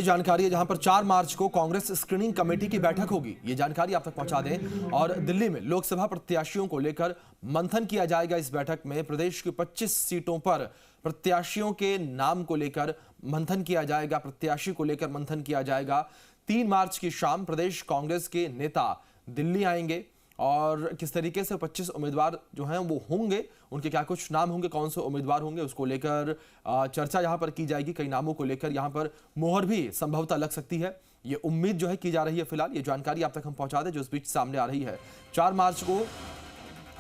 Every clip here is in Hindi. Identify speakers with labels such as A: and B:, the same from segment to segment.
A: जानकारी है जहां पर 4 मार्च को कांग्रेस स्क्रीनिंग कमेटी की बैठक होगी। ये जानकारी आप तक पहुंचा दें। और दिल्ली में लोकसभा प्रत्याशियों को लेकर मंथन किया जाएगा। इस बैठक में प्रदेश की 25 सीटों पर प्रत्याशियों के नाम को लेकर मंथन किया जाएगा। प्रत्याशी को लेकर मंथन किया जाएगा। 3 मार्च की शाम प्रदेश कांग्रेस के नेता दिल्ली आएंगे और किस तरीके से 25 उम्मीदवार जो हैं वो होंगे, उनके क्या कुछ नाम होंगे, कौन से उम्मीदवार होंगे, उसको लेकर चर्चा यहां पर की जाएगी। कई नामों को लेकर यहां पर मोहर भी संभवतः लग सकती है, ये उम्मीद जो है की जा रही है। फिलहाल ये जानकारी आप तक हम पहुंचा दें जो इस बीच सामने आ रही है। 4 मार्च को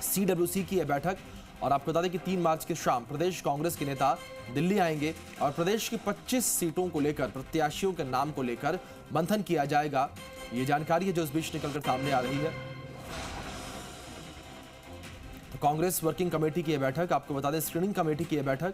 A: CWC की यह बैठक, और आपको बता दें कि 3 मार्च की शाम प्रदेश कांग्रेस के नेता दिल्ली आएंगे और प्रदेश की 25 सीटों को लेकर, प्रत्याशियों के नाम को लेकर मंथन किया जाएगा। ये जानकारी है जो इस बीच निकलकर सामने आ रही है। कांग्रेस वर्किंग कमेटी की यह बैठक, आपको बता दें स्क्रीनिंग कमेटी की यह बैठक।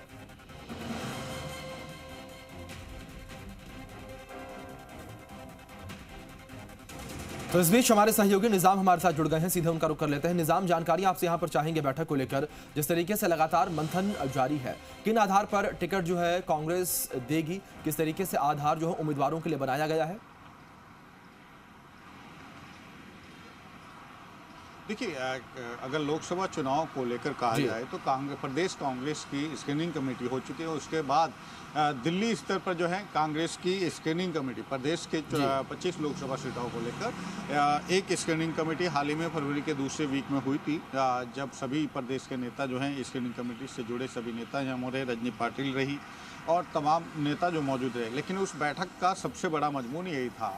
A: तो इस बीच हमारे सहयोगी निजाम हमारे साथ जुड़ गए हैं, सीधे उनका रुख कर लेते हैं। निजाम, जानकारी आपसे यहां पर चाहेंगे बैठक को लेकर। जिस तरीके से लगातार मंथन जारी है, किन आधार पर टिकट जो है कांग्रेस देगी, किस तरीके से आधार जो है उम्मीदवारों के लिए बनाया गया है?
B: देखिए, अगर लोकसभा चुनाव को लेकर कहा जाए तो प्रदेश कांग्रेस की स्क्रीनिंग कमेटी हो चुकी है। उसके बाद दिल्ली स्तर पर जो है कांग्रेस की स्क्रीनिंग कमेटी प्रदेश के 25 लोकसभा सीटों को लेकर एक स्क्रीनिंग कमेटी हाल ही में फरवरी के दूसरे वीक में हुई थी, जब सभी प्रदेश के नेता जो हैं स्क्रीनिंग कमेटी से जुड़े सभी नेता यहाँ मोरे रजनी पाटिल रही और तमाम नेता जो मौजूद रहे। लेकिन उस बैठक का सबसे बड़ा मजमून यही था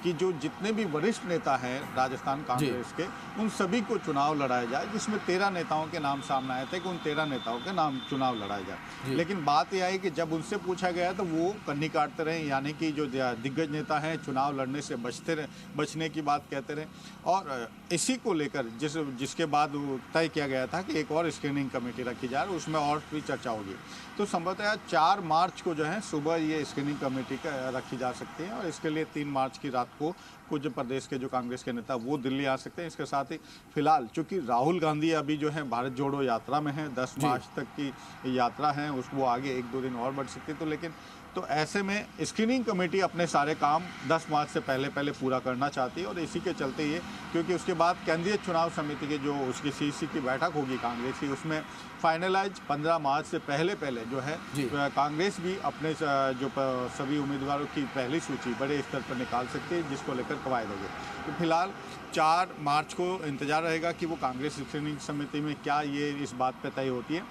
B: कि जो जितने भी वरिष्ठ नेता हैं राजस्थान कांग्रेस के, उन सभी को चुनाव लड़ाया जाए, जिसमें 13 नेताओं के नाम सामने आए थे कि उन 13 नेताओं के नाम चुनाव लड़ाया जाए। लेकिन बात यह है कि जब उनसे पूछा गया तो वो कन्नी काटते रहे, यानी कि जो दिग्गज नेता हैं चुनाव लड़ने से बचने की बात कहते रहे। और इसी को लेकर जिसके बाद तय किया गया था कि एक और स्क्रीनिंग कमेटी रखी जाए, उसमें और भी चर्चा होगी। तो संभवतः 4 मार्च को जो है सुबह ये स्क्रीनिंग कमेटी रखी जा सकती है और इसके लिए 3 मार्च की रात को कुछ प्रदेश के जो कांग्रेस के नेता वो दिल्ली आ सकते हैं। इसके साथ ही फिलहाल चूंकि राहुल गांधी अभी जो है भारत जोड़ो यात्रा में है, 10 मार्च तक की यात्रा है, वो आगे 1-2 दिन और बढ़ सकती है। तो लेकिन तो ऐसे में स्क्रीनिंग कमेटी अपने सारे काम 10 मार्च से पहले पूरा करना चाहती है और इसी के चलते ये, क्योंकि उसके बाद केंद्रीय चुनाव समिति के जो उसकी CC की बैठक होगी कांग्रेस की, उसमें फाइनलाइज 15 मार्च से पहले जो है कांग्रेस भी अपने जो सभी उम्मीदवारों की पहली सूची बड़े स्तर पर निकाल सकती है, जिसको लेकर कवायद होगी। तो फिलहाल 4 मार्च को इंतजार रहेगा कि वो कांग्रेस स्क्रीनिंग समिति में क्या ये इस बात पर तय होती है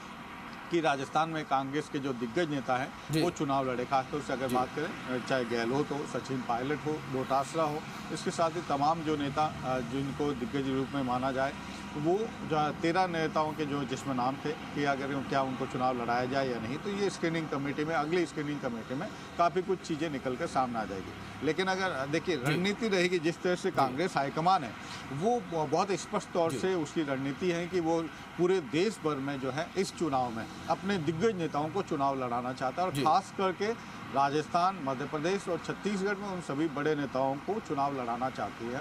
B: कि राजस्थान में कांग्रेस के जो दिग्गज नेता हैं वो चुनाव लड़े। खासतौर से अगर बात करें, चाहे गहलोत हो, सचिन पायलट हो, डोटासरा हो, इसके साथ ही तमाम जो नेता जिनको दिग्गज रूप में माना जाए, वो जो 13 नेताओं के जो जिसमें नाम थे कि अगर क्या उनको चुनाव लड़ाया जाए या नहीं, तो ये स्क्रीनिंग कमेटी में, अगली स्क्रीनिंग कमेटी में काफ़ी कुछ चीज़ें निकल कर सामने आ जाएगी। लेकिन अगर देखिए रणनीति रहेगी, जिस तरह से कांग्रेस हाईकमान है वो बहुत स्पष्ट तौर से उसकी रणनीति है कि वो पूरे देश भर में जो है इस चुनाव में अपने दिग्गज नेताओं को चुनाव लड़ाना चाहता है और खास करके राजस्थान, मध्य प्रदेश और छत्तीसगढ़ में उन सभी बड़े नेताओं को चुनाव लड़ाना चाहती है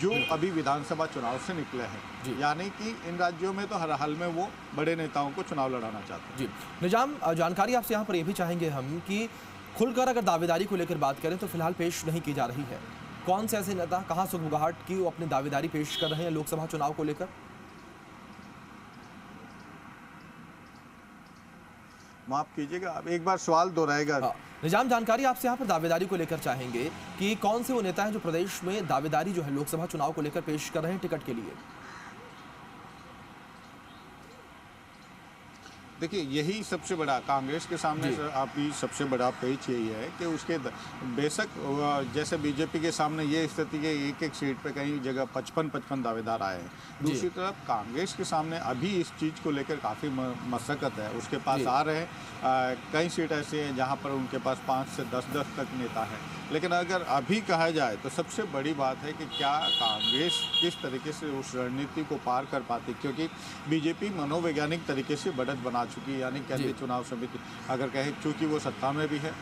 B: जो अभी विधानसभा चुनाव से निकले हैं। यानी कि इन राज्यों में तो हर हाल में वो बड़े नेताओं को चुनाव लड़ाना चाहते हैं।
A: निजाम, जानकारी आपसे यहाँ पर यह भी चाहेंगे हम कि खुलकर अगर दावेदारी को लेकर बात करें तो फिलहाल पेश नहीं की जा रही है। कौन से ऐसे नेता, कहाँ सुगबुगाहट की वो अपनी दावेदारी पेश कर रहे हैं लोकसभा चुनाव को लेकर?
B: माफ कीजिएगा, आप एक बार सवाल दोहराएगा।
A: निजाम, जानकारी आपसे यहाँ पर दावेदारी को लेकर चाहेंगे कि कौन से वो नेता हैं जो प्रदेश में दावेदारी जो है लोकसभा चुनाव को लेकर पेश कर रहे हैं टिकट के लिए?
B: देखिए, यही सबसे बड़ा कांग्रेस के सामने अभी सबसे बड़ा पेच यही है कि उसके बेशक जैसे बीजेपी के सामने ये स्थिति है, एक सीट पे कई जगह 55 दावेदार आए हैं। दूसरी तरफ कांग्रेस के सामने अभी इस चीज़ को लेकर काफ़ी मशक्कत है। उसके पास आ रहे हैं कई सीट ऐसे हैं जहाँ पर उनके पास 5 से 10 तक नेता हैं। लेकिन अगर अभी कहा जाए तो सबसे बड़ी बात है कि क्या कांग्रेस किस तरीके से उस रणनीति को पार कर पाती, क्योंकि बीजेपी मनोवैज्ञानिक तरीके से बढ़त बना आ चुकी है, यानी केंद्रीय चुनाव समिति अगर कहे, चूंकि वो सत्ता में भी है,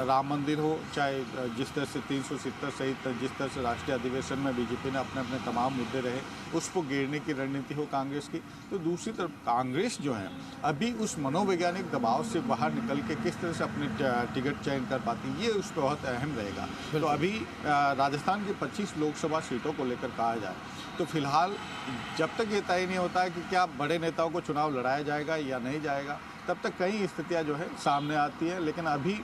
B: राम मंदिर हो, चाहे जिस तरह से 370 सहित जिस तरह से राष्ट्रीय अधिवेशन में बीजेपी ने अपने अपने तमाम मुद्दे रहे, उसको गिरने की रणनीति हो कांग्रेस की, तो दूसरी तरफ कांग्रेस जो है अभी उस मनोवैज्ञानिक दबाव से बाहर निकल के किस तरह से अपने टिकट चयन कर पाती है, ये उस पर बहुत अहम रहेगा। तो अभी राजस्थान की 25 लोकसभा सीटों को लेकर कहा जाए तो फिलहाल जब तक ये तय नहीं होता है कि क्या बड़े नेताओं को चुनाव लड़ाया जाएगा या नहीं जाएगा, तब तक कई स्थितियां जो है सामने आती है। लेकिन अभी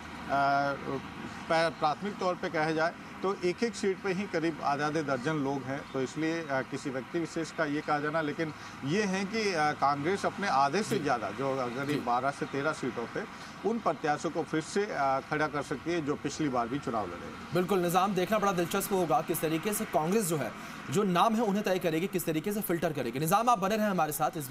B: प्राथमिक तौर पे कहा जाए तो एक एक सीट पे ही करीब आधे दर्जन लोग हैं, तो इसलिए किसी व्यक्ति विशेष का ये कहा जाना, लेकिन ये है कि कांग्रेस अपने आधे से ज़्यादा जो करीब 12 से 13 सीटों पे उन प्रत्याशियों को फिर से खड़ा कर सकती है जो पिछली बार भी चुनाव लड़े।
A: बिल्कुल निजाम, देखना बड़ा दिलचस्प होगा किस तरीके से कांग्रेस जो है जो नाम है उन्हें तय करेगी, किस तरीके से फिल्टर करेगी। निजाम, आप बने रहें हमारे साथ।